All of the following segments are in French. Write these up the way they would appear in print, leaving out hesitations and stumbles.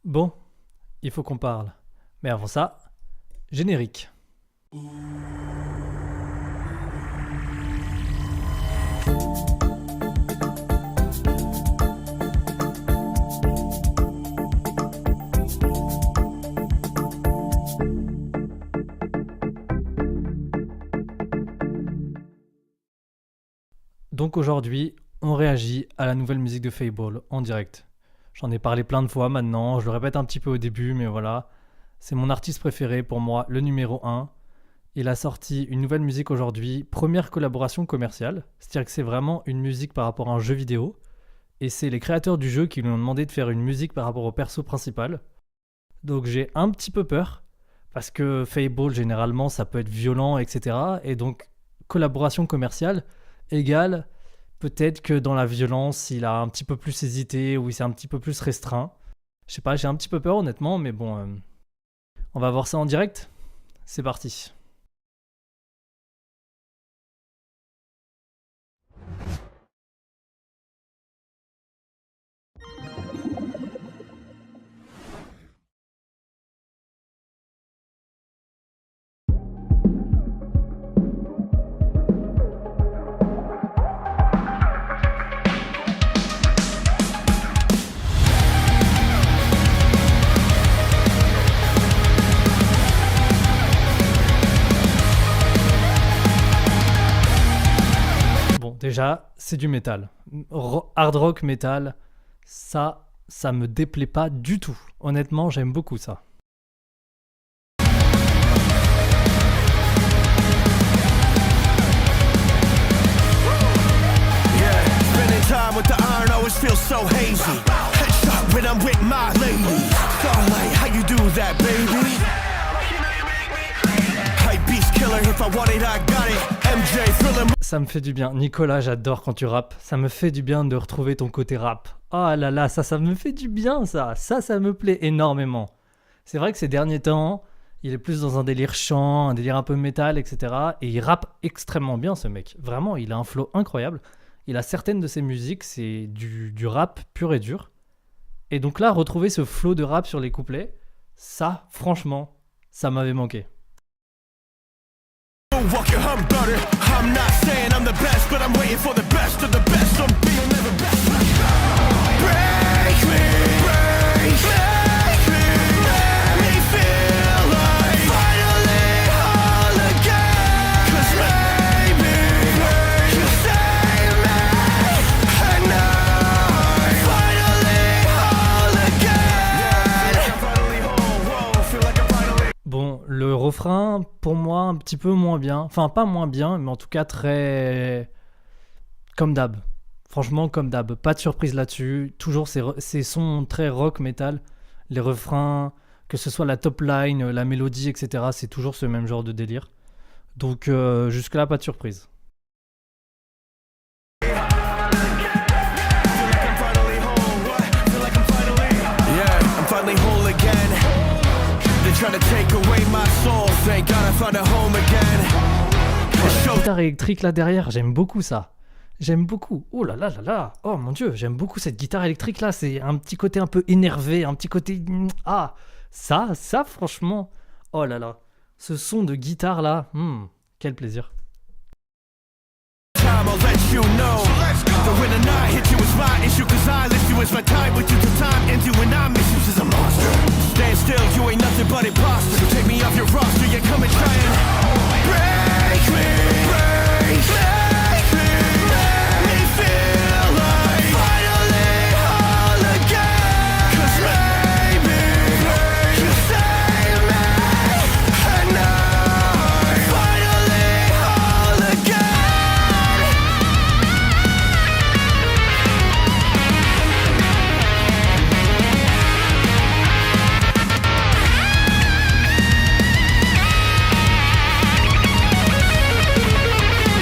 Bon, il faut qu'on parle. Mais avant ça, générique. Donc aujourd'hui, on réagit à la nouvelle musique de Fable en direct. J'en ai parlé plein de fois maintenant, je le répète un petit peu au début, mais voilà. C'est mon artiste préféré, pour moi, le numéro 1. Il a sorti une nouvelle musique aujourd'hui, première collaboration commerciale. C'est-à-dire que c'est vraiment une musique par rapport à un jeu vidéo. Et c'est les créateurs du jeu qui lui ont demandé de faire une musique par rapport au perso principal. Donc j'ai un petit peu peur, parce que Fable, généralement, ça peut être violent, etc. Et donc, collaboration commerciale égale peut-être que dans la violence, il a un petit peu plus hésité ou il s'est un petit peu plus restreint. Je sais pas, j'ai un petit peu peur honnêtement, mais bon, on va voir ça en direct. C'est parti. Déjà, c'est du métal. Hard rock métal, ça me déplaît pas du tout. Honnêtement, j'aime beaucoup ça. Ça me fait du bien. Nicolas, j'adore quand tu rappes. Ça me fait du bien de retrouver ton côté rap. Oh là là, ça me fait du bien ça. Ça me plaît énormément. C'est vrai que ces derniers temps, il est plus dans un délire chant, un délire un peu métal, etc. Et il rappe extrêmement bien ce mec. Vraiment, il a un flow incroyable. Il a certaines de ses musiques, c'est du rap pur et dur. Et donc là, retrouver ce flow de rap sur les couplets, ça, franchement, ça m'avait manqué. Walk your hum butter. I'm not saying I'm the best, but I'm waiting for the best of the best. Some people never best. Break me, break me, let me feel like finally whole again. 'Cause maybe you save me, and I'm finally whole again. I'm finally whole, whoa, feel like I'm finally. Bon, le refrain, pour moi, un petit peu moins bien. Enfin, pas moins bien, mais en tout cas très... comme d'hab. Franchement, comme d'hab. Pas de surprise là-dessus. Toujours ces sons très rock, metal. Les refrains, que ce soit la top line, la mélodie, etc. C'est toujours ce même genre de délire. Donc, jusque-là, pas de surprise. La guitare électrique là derrière, j'aime beaucoup ça. J'aime beaucoup. Oh là là là là. Oh mon dieu, j'aime beaucoup cette guitare électrique là. C'est un petit côté un peu énervé, un petit côté... Ah, ça franchement... Oh là là. Ce son de guitare là, quel plaisir.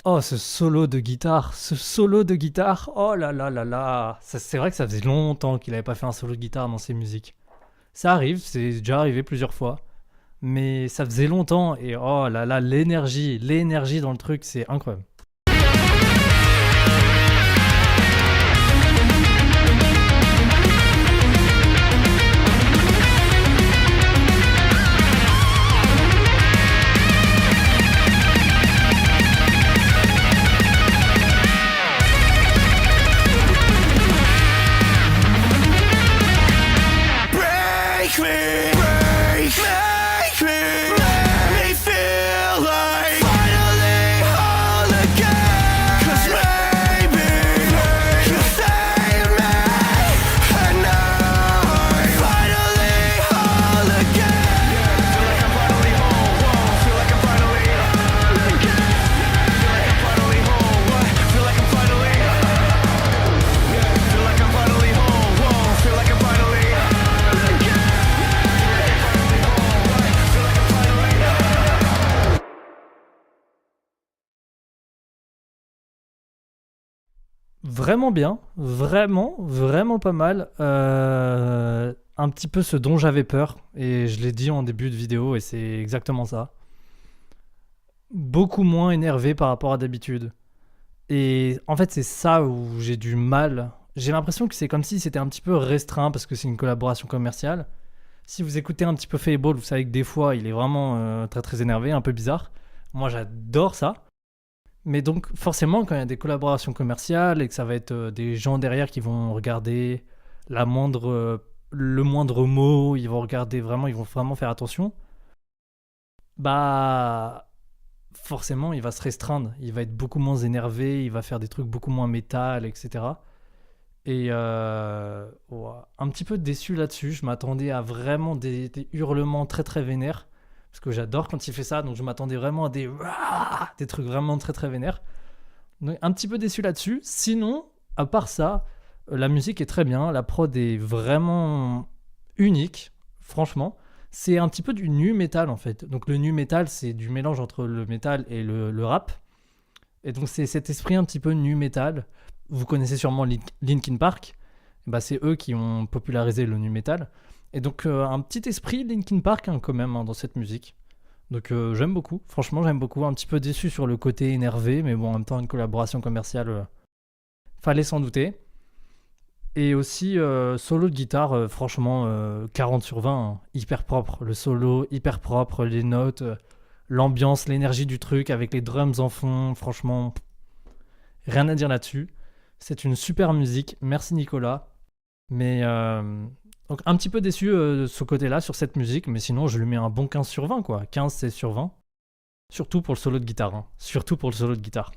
Oh, ce solo de guitare, oh là là là là. C'est vrai que ça faisait longtemps qu'il n'avait pas fait un solo de guitare dans ses musiques. Ça arrive, c'est déjà arrivé plusieurs fois. Mais ça faisait longtemps et oh là là, l'énergie dans le truc, c'est incroyable. vraiment bien, vraiment pas mal. Un petit peu ce dont j'avais peur, et je l'ai dit en début de vidéo, et c'est exactement ça. Beaucoup moins énervé par rapport à d'habitude. Et en fait, c'est ça où j'ai du mal. J'ai l'impression que c'est comme si c'était un petit peu restreint parce que c'est une collaboration commerciale. Si vous écoutez un petit peu Fable, vous savez que des fois, il est vraiment très très énervé, un peu bizarre. Moi, j'adore ça. Mais donc, forcément, quand il y a des collaborations commerciales et que ça va être des gens derrière qui vont regarder le moindre mot, ils vont vraiment faire attention. Bah, forcément, il va se restreindre. Il va être beaucoup moins énervé, il va faire des trucs beaucoup moins métal, etc. Et ouais, un petit peu déçu là-dessus. Je m'attendais à vraiment des hurlements très très vénères. Parce que j'adore quand il fait ça. Donc je m'attendais vraiment à des trucs vraiment très très vénères. Donc un petit peu déçu là-dessus. Sinon, à part ça, la musique est très bien. La prod est vraiment unique. Franchement. C'est un petit peu du nu metal en fait. Donc le nu metal, c'est du mélange entre le metal et le rap. Et donc c'est cet esprit un petit peu nu metal. Vous connaissez sûrement Linkin Park. Bah, c'est eux qui ont popularisé le nu metal. Et donc un petit esprit Linkin Park quand même dans cette musique. Donc j'aime beaucoup. Franchement j'aime beaucoup. Un petit peu déçu sur le côté énervé, mais bon en même temps une collaboration commerciale, fallait s'en douter. Et aussi solo de guitare, franchement 40 sur 20, hein. Hyper propre. Le solo hyper propre, les notes, l'ambiance, l'énergie du truc avec les drums en fond. Franchement, rien à dire là-dessus. C'est une super musique. Merci Nicolas. Mais donc un petit peu déçu de ce côté-là sur cette musique, mais sinon je lui mets un bon 15 sur 20 quoi. 15 c'est sur 20. Surtout pour le solo de guitare. Hein. Surtout pour le solo de guitare.